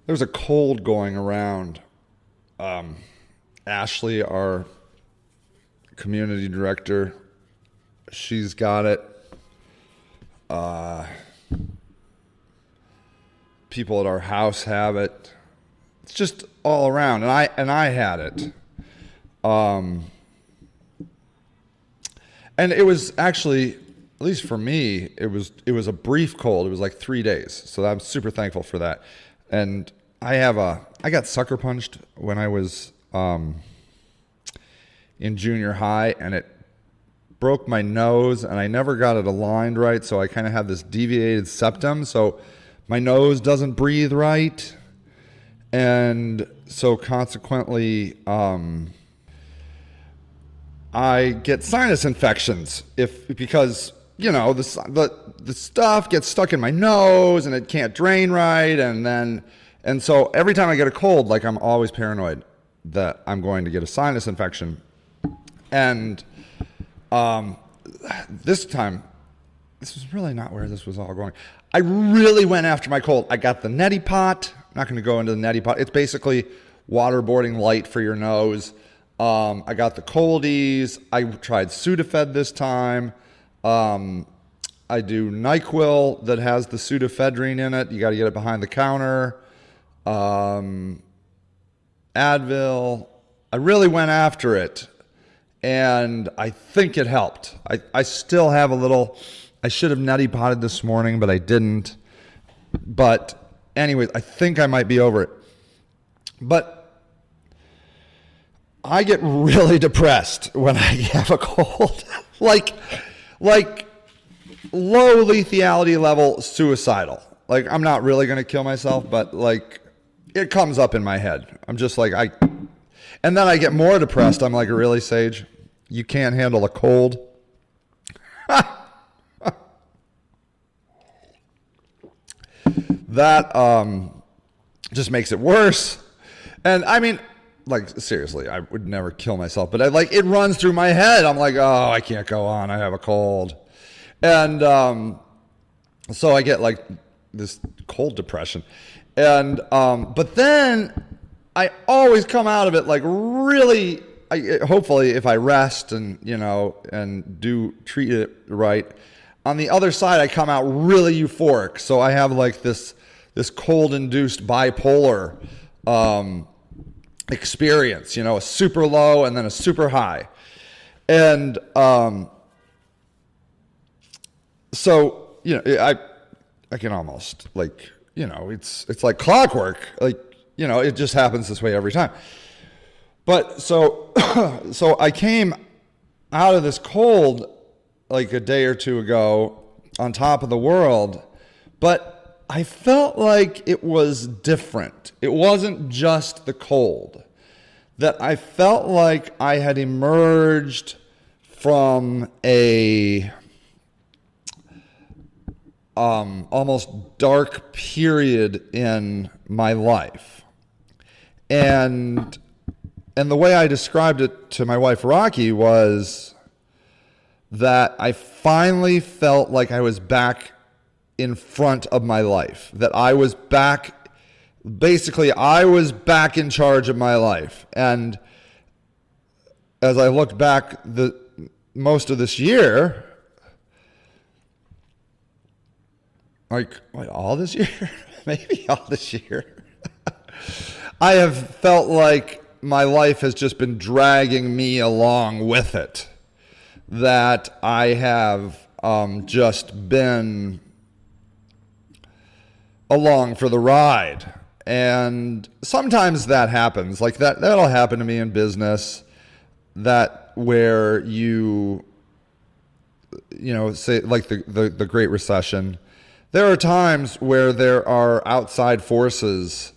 There's a cold going around. Ashley, our community director, she's got it. People at our house have it. It's just all around, and I had it. And it was actually, at least for me, it was a brief cold. It was like 3 days, so I'm super thankful for that. And I got sucker punched when I was in junior high, and it broke my nose, and I never got it aligned right, so I kind of have this deviated septum, so my nose doesn't breathe right, and so consequently, I get sinus infections because the stuff gets stuck in my nose and it can't drain right, and so every time I get a cold, like, I'm always paranoid that I'm going to get a sinus infection. And this time, this was really not where this was all going. I really went after my cold. I got the neti pot. I'm not going to go into the neti pot. It's basically waterboarding light for your nose. I got the coldies. I tried Sudafed this time. I do NyQuil that has the pseudoephedrine in it. You got to get it behind the counter. Advil. I really went after it, and I think it helped. I still have a little. I should have neti potted this morning, but I didn't. But anyways, I think I might be over it. But I get really depressed when I have a cold. like low lethality level suicidal. Like, I'm not really going to kill myself, but like, it comes up in my head. I'm just like, and then I get more depressed. I'm like, really, Sage? You can't handle a cold? That just makes it worse. And I mean, like, seriously, I would never kill myself, but it runs through my head. I'm like, oh, I can't go on. I have a cold. And so I get like this cold depression. And but then I always come out of it like really, hopefully if I rest and, and do treat it right, on the other side I come out really euphoric. So I have like this cold-induced bipolar experience, a super low and then a super high. And so, I can almost it's like clockwork. Like, it just happens this way every time. But so I came out of this cold like a day or two ago on top of the world, but I felt like it was different. It wasn't just the cold. That I felt like I had emerged from a almost dark period in my life. And the way I described it to my wife, Rocky, was that I finally felt like I was back in front of my life. That I was back, basically, I was back in charge of my life. And as I looked back most of this year, like all this year, maybe all this year, I have felt like my life has just been dragging me along with it. That I have just been along for the ride. And sometimes that happens. Like that'll happen to me in business, that where you say like the Great Recession, there are times where there are outside forces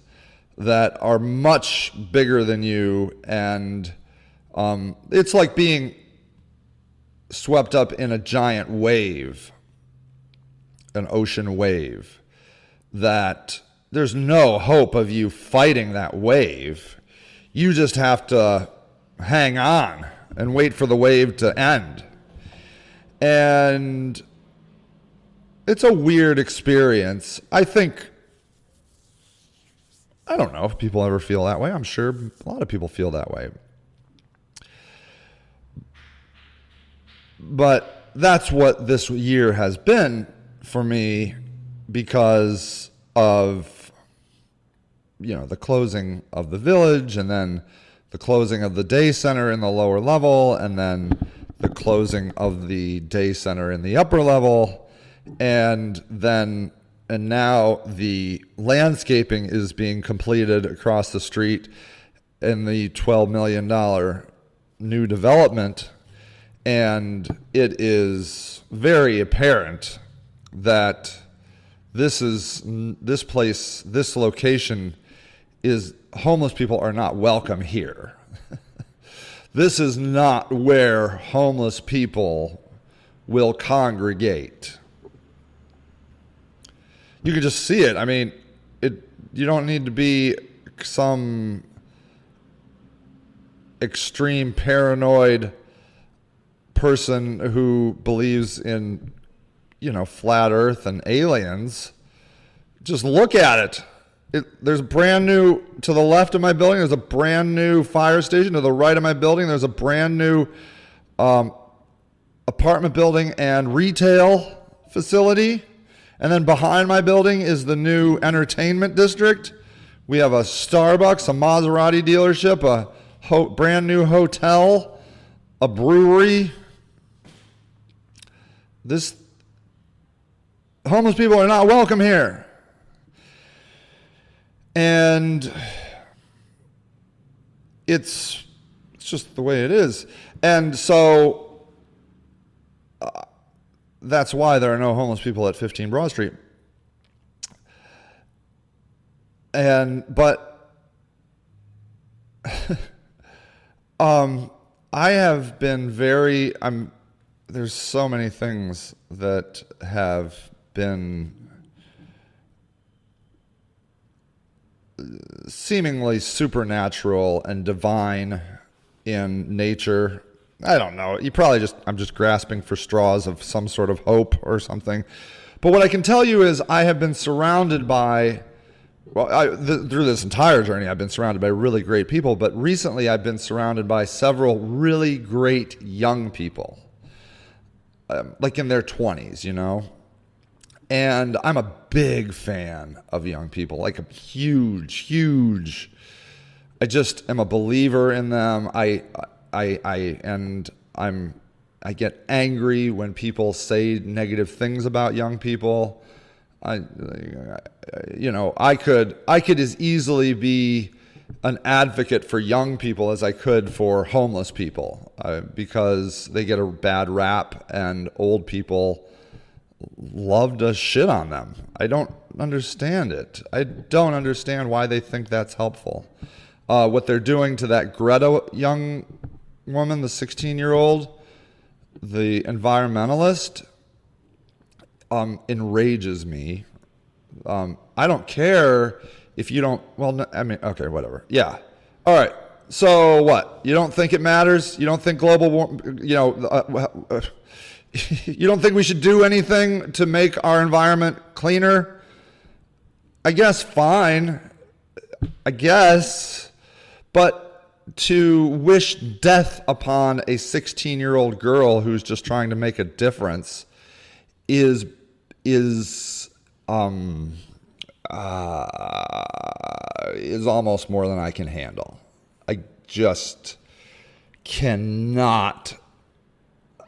that are much bigger than you, and it's like being swept up in a giant wave, an ocean wave, that there's no hope of you fighting that wave. You just have to hang on and wait for the wave to end. And it's a weird experience. I think I don't know if people ever feel that way. I'm sure a lot of people feel that way. But that's what this year has been for me because of, the closing of the village, and then the closing of the day center in the lower level, and then the closing of the day center in the upper level. And now the landscaping is being completed across the street in the $12 million new development. And it is very apparent that this location is, homeless people are not welcome here. This is not where homeless people will congregate. You can just see it. I mean, you don't need to be some extreme paranoid person who believes in, flat earth and aliens. Just look at it. There's brand new, to the left of my building, there's a brand new fire station. To the right of my building, there's a brand new apartment building and retail facility. And then behind my building is the new entertainment district. We have a Starbucks, a Maserati dealership, a brand new hotel, a brewery. Homeless people are not welcome here. And it's just the way it is. And so that's why there are no homeless people at 15 Broad Street. But I have been there's so many things that have been seemingly supernatural and divine in nature. I don't know. I'm just grasping for straws of some sort of hope or something. But what I can tell you is I have been surrounded by, through this entire journey, I've been surrounded by really great people. But recently I've been surrounded by several really great young people, like in their 20s, And I'm a big fan of young people, like a huge. I just am a believer in them. I get angry when people say negative things about young people. I could as easily be an advocate for young people as I could for homeless people, because they get a bad rap and old people love to shit on them. I don't understand it. I don't understand why they think that's helpful. What they're doing to that Greta young woman, the 16-year-old, the environmentalist, enrages me. I don't care if you don't, okay, whatever. Yeah. All right. So what? You don't think it matters? You don't think global warming, you don't think we should do anything to make our environment cleaner? I guess fine. But to wish death upon a 16-year-old girl who's just trying to make a difference is almost more than I can handle. I just cannot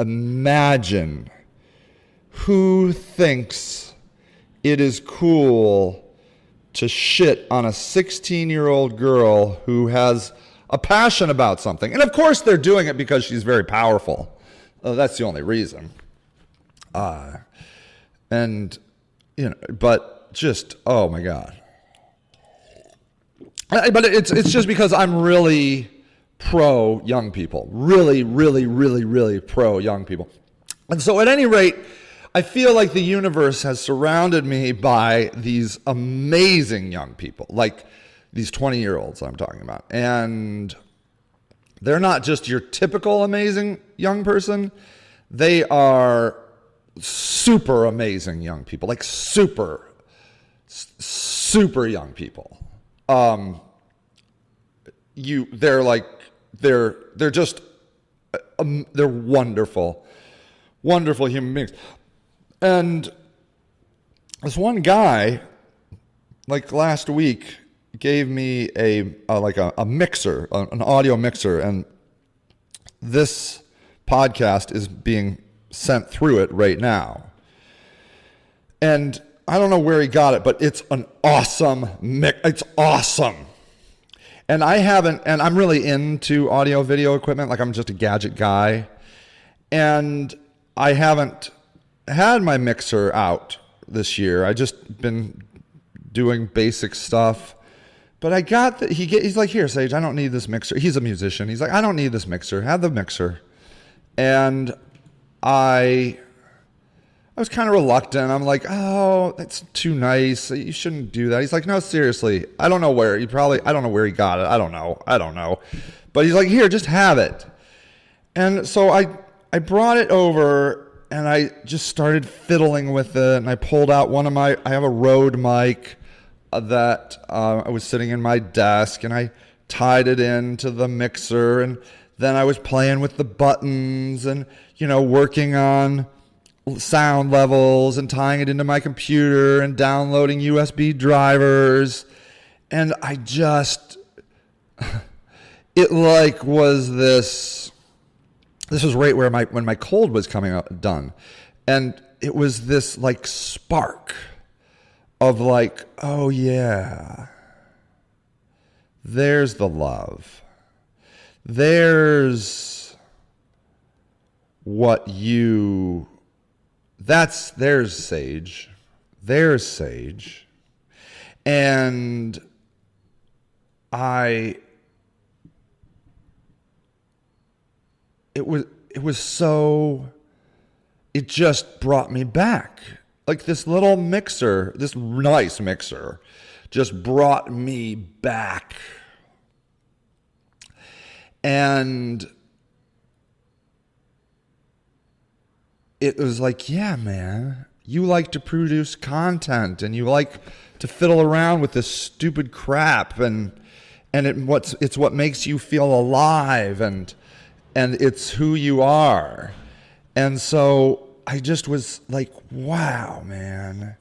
imagine who thinks it is cool to shit on a 16-year-old girl who has a passion about something. And of course they're doing it because she's very powerful. That's the only reason. But just, oh my God. But it's just because I'm really pro young people. Really, really, really, really pro young people. And so at any rate, I feel like the universe has surrounded me by these amazing young people, like these 20-year-olds I'm talking about. And they're not just your typical amazing young person. They are super amazing young people, like super young people. they're like, they're just, they're wonderful, wonderful human beings. And this one guy, like last week, gave me a mixer, an audio mixer, and this podcast is being sent through it right now. And I don't know where he got it, but it's an awesome mix. It's awesome. And I'm really into audio video equipment. Like, I'm just a gadget guy. And I haven't had my mixer out this year. I just been doing basic stuff. But I got that he's like, here, Sage, I don't need this mixer. He's a musician. He's like, I don't need this mixer. Have the mixer. And I was kind of reluctant. I'm like, oh, that's too nice. You shouldn't do that. He's like, no, seriously. I don't know where. I don't know where he got it. I don't know. But he's like, here, just have it. And so I brought it over and I just started fiddling with it. And I pulled out I have a Rode mic that I was sitting in my desk, and I tied it into the mixer. And then I was playing with the buttons and, working on sound levels and tying it into my computer and downloading USB drivers. And I just, it like was this was right where when my cold was coming out done. And it was this like spark of like, oh yeah, there's the love. There's there's Sage. There's Sage. And it just brought me back. Like this little mixer, this nice mixer, just brought me back. And it was like, yeah, man, you like to produce content and you like to fiddle around with this stupid crap, and it's what makes you feel alive, and it's who you are. And so I just was like, wow, man.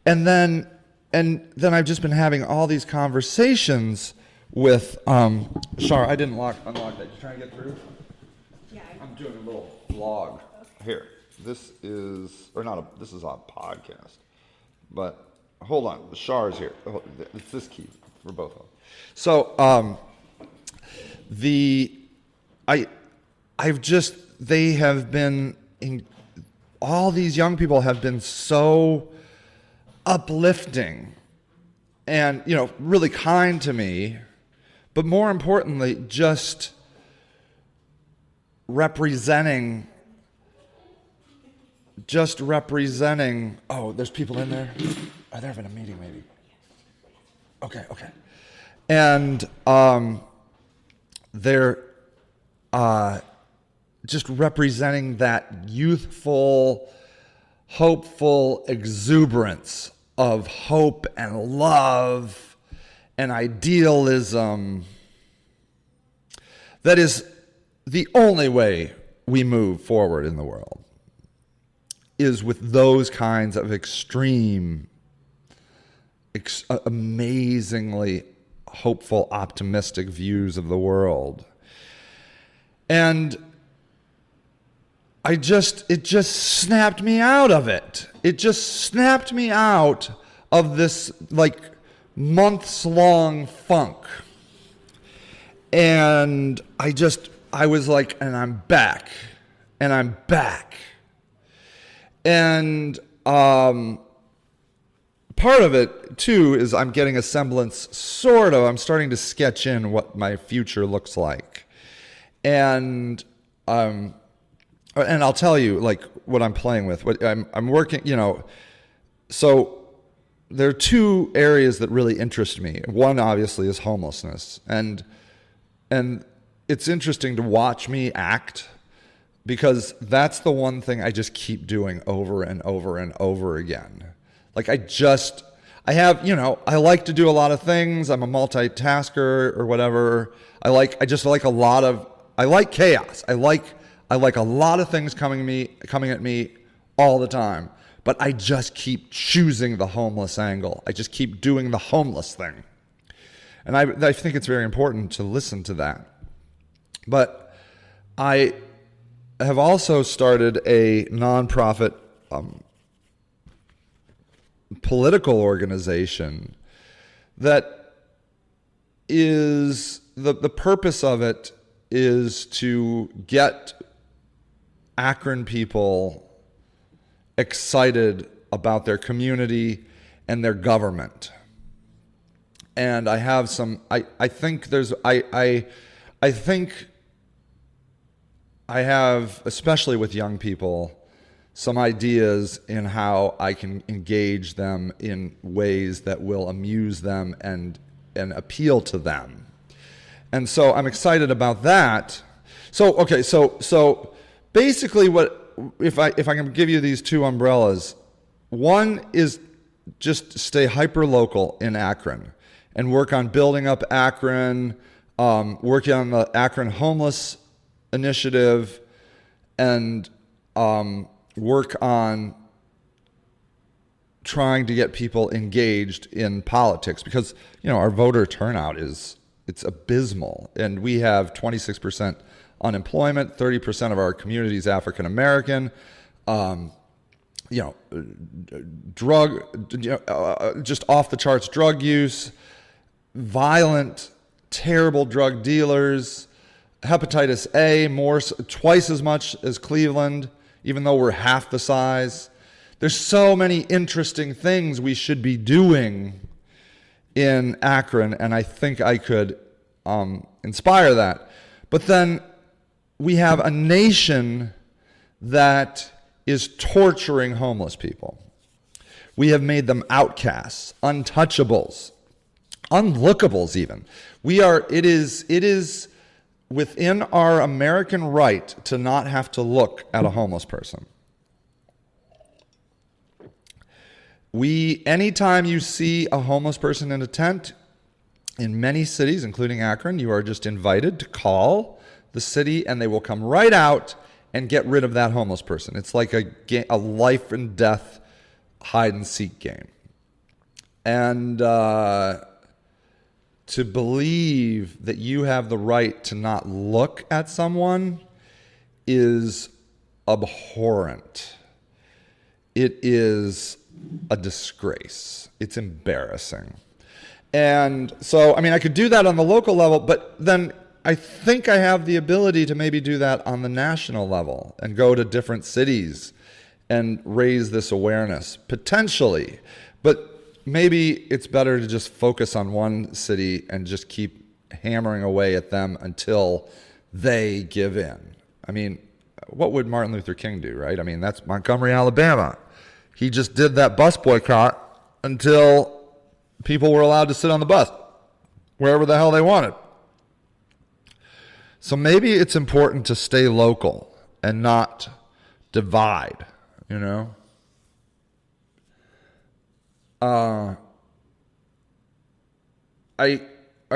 And then I've just been having all these conversations with Shar. I didn't unlock that. You trying to get through? Yeah. I'm doing a little vlog here. This is a podcast, but hold on, the Shar is here. It's this key for both of them. So, all these young people have been so uplifting and, really kind to me, but more importantly, just representing, oh, there's people in there? Are they having a meeting maybe? Okay. And they're just representing that youthful, hopeful exuberance of hope and love and idealism. That is the only way we move forward in the world, is with those kinds of extreme, amazingly hopeful, optimistic views of the world. And it just snapped me out of it. It just snapped me out of this like months-long funk. And I was like, and I'm back. And part of it, too, is I'm getting a semblance, I'm starting to sketch in what my future looks like. And I'll tell you, like, what I'm playing with. What I'm working, so there are two areas that really interest me. One, obviously, is homelessness. And it's interesting to watch me act, because that's the one thing I just keep doing over and over and over again. Like, I have, I like to do a lot of things. I'm a multitasker or whatever. I like chaos. I like a lot of things coming at me all the time. But I just keep choosing the homeless angle. I just keep doing the homeless thing. And I think it's very important to listen to that. But I have also started a nonprofit political organization that is, the purpose of it is to get Akron people excited about their community and their government. And I have some, I think I have, especially with young people, some ideas in how I can engage them in ways that will amuse them and appeal to them. And so I'm excited about that. So, okay, so basically if I can give you these two umbrellas, one is just stay hyper local in Akron and work on building up Akron, working on the Akron Homeless Initiative, and work on trying to get people engaged in politics, because our voter turnout it's abysmal, and we have 26% unemployment, 30% of our community is African American, just off the charts drug use, violent, terrible drug dealers, hepatitis A, twice as much as Cleveland, even though we're half the size. There's so many interesting things we should be doing in Akron, and I think I could inspire that. But then we have a nation that is torturing homeless people. We have made them outcasts, untouchables, unlookables even. It is within our American right to not have to look at a homeless person. Anytime you see a homeless person in a tent, in many cities, including Akron, you are just invited to call the city, and they will come right out and get rid of that homeless person. It's like a life and death hide and seek game. And to believe that you have the right to not look at someone is abhorrent. It is a disgrace. It's embarrassing. And so, I could do that on the local level, but then I think I have the ability to maybe do that on the national level and go to different cities and raise this awareness, potentially. But maybe it's better to just focus on one city and just keep hammering away at them until they give in. What would Martin Luther King do, right? That's Montgomery, Alabama. He just did that bus boycott until people were allowed to sit on the bus wherever the hell they wanted. So maybe it's important to stay local and not divide, I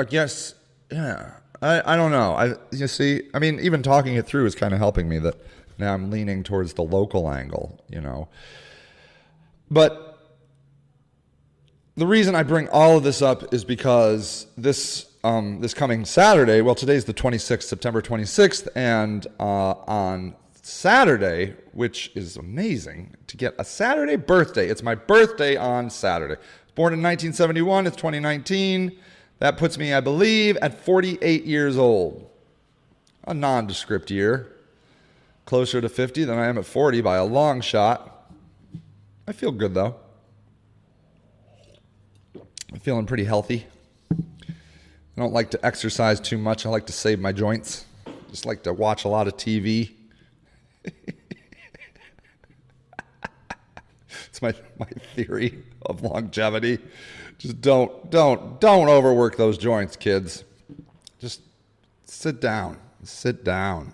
guess, yeah. I don't know. You see, even talking it through is kind of helping me that now I'm leaning towards the local angle, But the reason I bring all of this up is because this coming Saturday, well, today's the 26th, September 26th, and on Saturday, which is amazing to get a Saturday birthday. It's my birthday on Saturday. Born in 1971, it's 2019. That puts me, I believe, at 48 years old. A nondescript year. Closer to 50 than I am at 40 by a long shot. I feel good, though. I'm feeling pretty healthy. I don't like to exercise too much. I like to save my joints. Just like to watch a lot of TV. It's my theory of longevity. Just don't overwork those joints, kids. Just sit down. Sit down.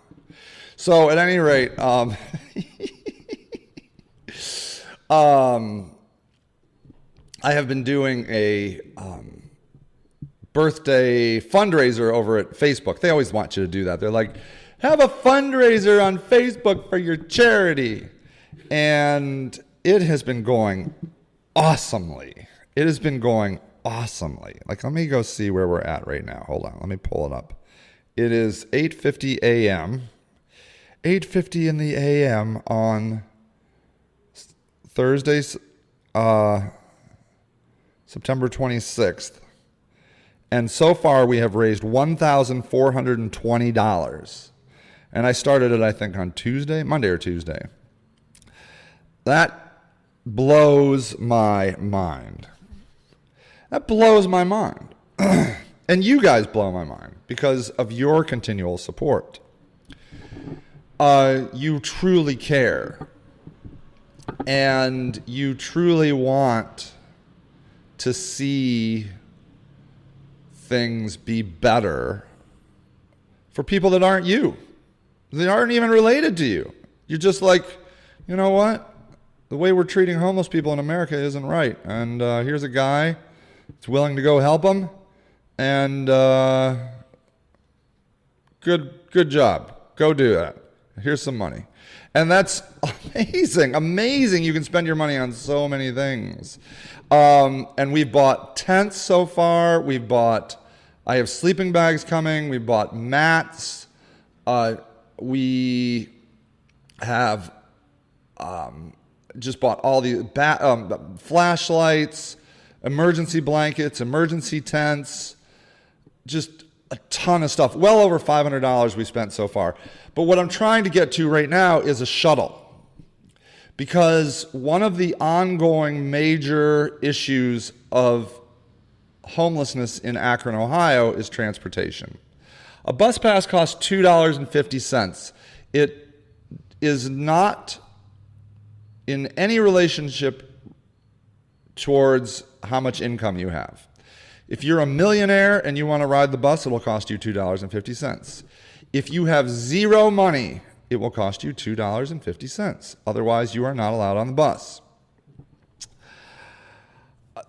So at any rate, I have been doing a birthday fundraiser over at Facebook. They always want you to do that. They're like, have a fundraiser on Facebook for your charity. And it has been going awesomely. It has been going awesomely. Like, let me go see where we're at right now. Hold on. Let me pull it up. It is 8:50 a.m. 8:50 in the a.m. on Thursday, September 26th. And so far, we have raised $1,420. And I started it, I think, on Monday or Tuesday. That blows my mind. That blows my mind. And you guys blow my mind because of your continual support. You truly care. And you truly want to see things be better for people that aren't you. They aren't even related to you. You're just like, you know what? The way we're treating homeless people in America isn't right. And here's a guy that's willing to go help them. And good job. Go do that. Here's some money. And that's amazing. Amazing. You can spend your money on so many things. And we've bought tents so far. I have sleeping bags coming. We bought mats. We have just bought all the flashlights, emergency blankets, emergency tents, just a ton of stuff. Well over $500 we spent so far. But what I'm trying to get to right now is a shuttle. Because one of the ongoing major issues of homelessness in Akron, Ohio is transportation. A bus pass costs $2.50. It is not in any relationship towards how much income you have. If you're a millionaire and you want to ride the bus, it'll cost you $2.50. If you have zero money, it will cost you $2.50. Otherwise, you are not allowed on the bus.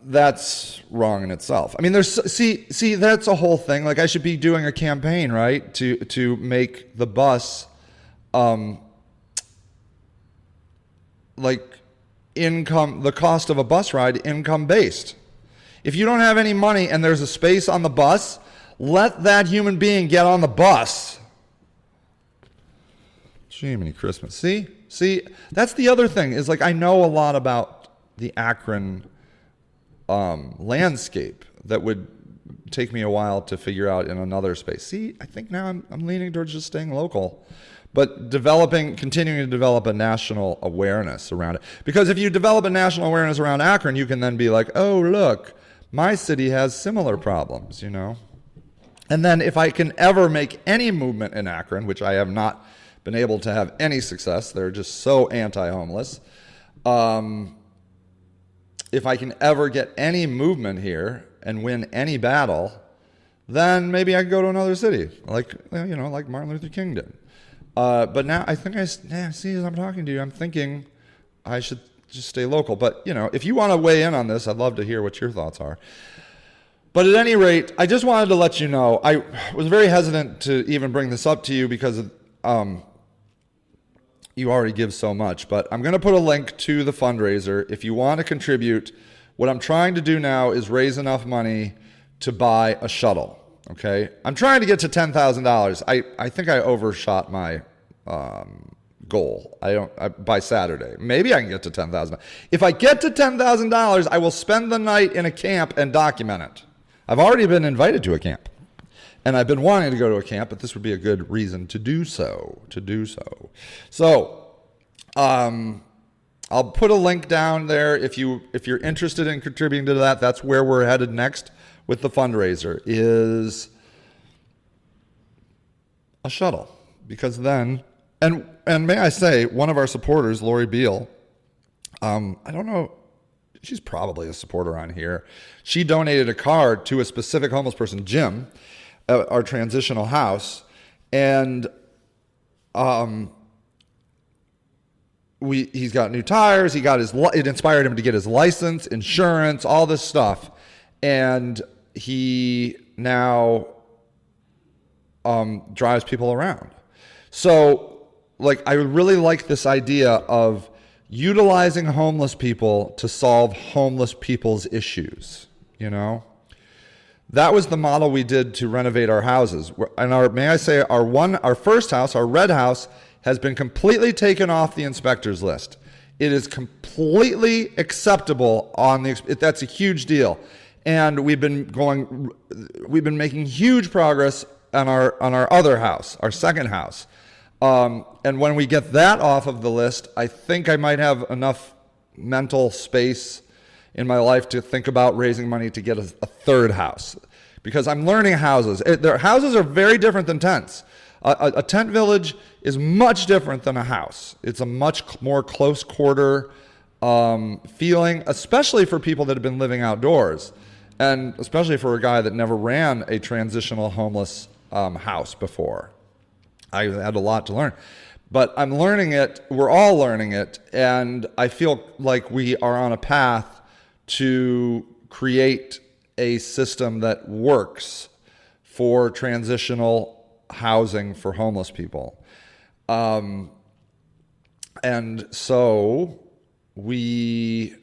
That's wrong in itself. I mean, see, that's a whole thing. Like, I should be doing a campaign, right, to make the bus, the cost of a bus ride income based. If you don't have any money and there's a space on the bus, let that human being get on the bus. Jiminy Christmas. See, that's the other thing is, like, I know a lot about the Akron landscape that would take me a while to figure out in another space. See, I think now I'm leaning towards just staying local, but continuing to develop a national awareness around it. Because if you develop a national awareness around Akron, you can then be like, oh, look, my city has similar problems, you know? And then if I can ever make any movement in Akron, which I have not been able to have any success, they're just so anti-homeless. If I can ever get any movement here and win any battle, then maybe I could go to another city, like Martin Luther King did. But now I think as I'm talking to you, I'm thinking I should just stay local. But, if you want to weigh in on this, I'd love to hear what your thoughts are. But at any rate, I just wanted to let you know, I was very hesitant to even bring this up to you because you already give so much. But I'm going to put a link to the fundraiser. If you want to contribute, what I'm trying to do now is raise enough money to buy a shuttle. Okay? I'm trying to get to $10,000. I think I overshot my goal. By Saturday. Maybe I can get to $10,000. If I get to $10,000, I will spend the night in a camp and document it. I've already been invited to a camp. And I've been wanting to go to a camp, but this would be a good reason to do so. So, I'll put a link down there if you're interested in contributing to that. That's where we're headed next with the fundraiser, is a shuttle. Because then, and may I say, one of our supporters, Lori Beal, I don't know, she's probably a supporter on here. She donated a card to a specific homeless person, Jim, our transitional house, and he's got new tires. It inspired him to get his license, insurance, all this stuff. And he now drives people around. So like, I really like this idea of utilizing homeless people to solve homeless people's issues. You know, that was the model we did to renovate our houses. And our first house, our red house, has been completely taken off the inspector's list. It is completely acceptable that's a huge deal. And we've been making huge progress on our other house, our second house. And when we get that off of the list, I think I might have enough mental space in my life to think about raising money to get a third house, because I'm learning houses. Their houses are very different than tents. A tent village is much different than a house. It's a much more close quarter feeling, especially for people that have been living outdoors, and especially for a guy that never ran a transitional homeless house before. I had a lot to learn, but I'm learning it. We're all learning it, and I feel like we are on a path to create a system that works for transitional housing for homeless people. And so we,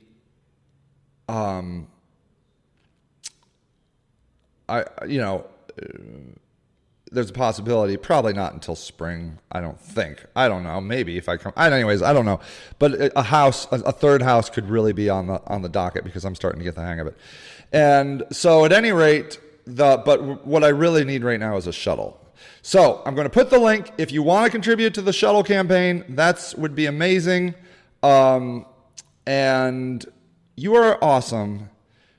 there's a possibility, probably not until spring, I don't think. I don't know, maybe if I come. Anyways, I don't know. But a third house could really be on the docket, because I'm starting to get the hang of it. And so at any rate, but what I really need right now is a shuttle. So I'm going to put the link. If you want to contribute to the shuttle campaign, would be amazing. And you are awesome.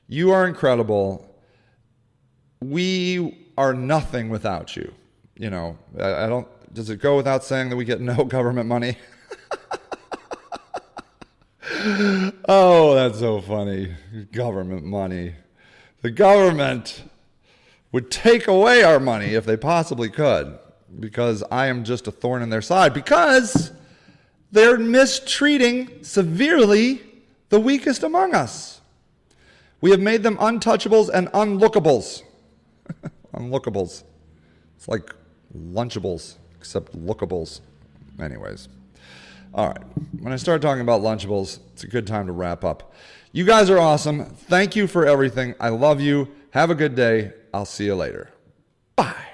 You are incredible. We are nothing without you. You know, I don't, does it go without saying that we get no government money? Oh, that's so funny. Government money. The government would take away our money if they possibly could, because I am just a thorn in their side, because they're mistreating severely the weakest among us. We have made them untouchables and unlookables. Unlookables. It's like Lunchables, except lookables. Anyways. All right. When I start talking about Lunchables, it's a good time to wrap up. You guys are awesome. Thank you for everything. I love you. Have a good day. I'll see you later. Bye.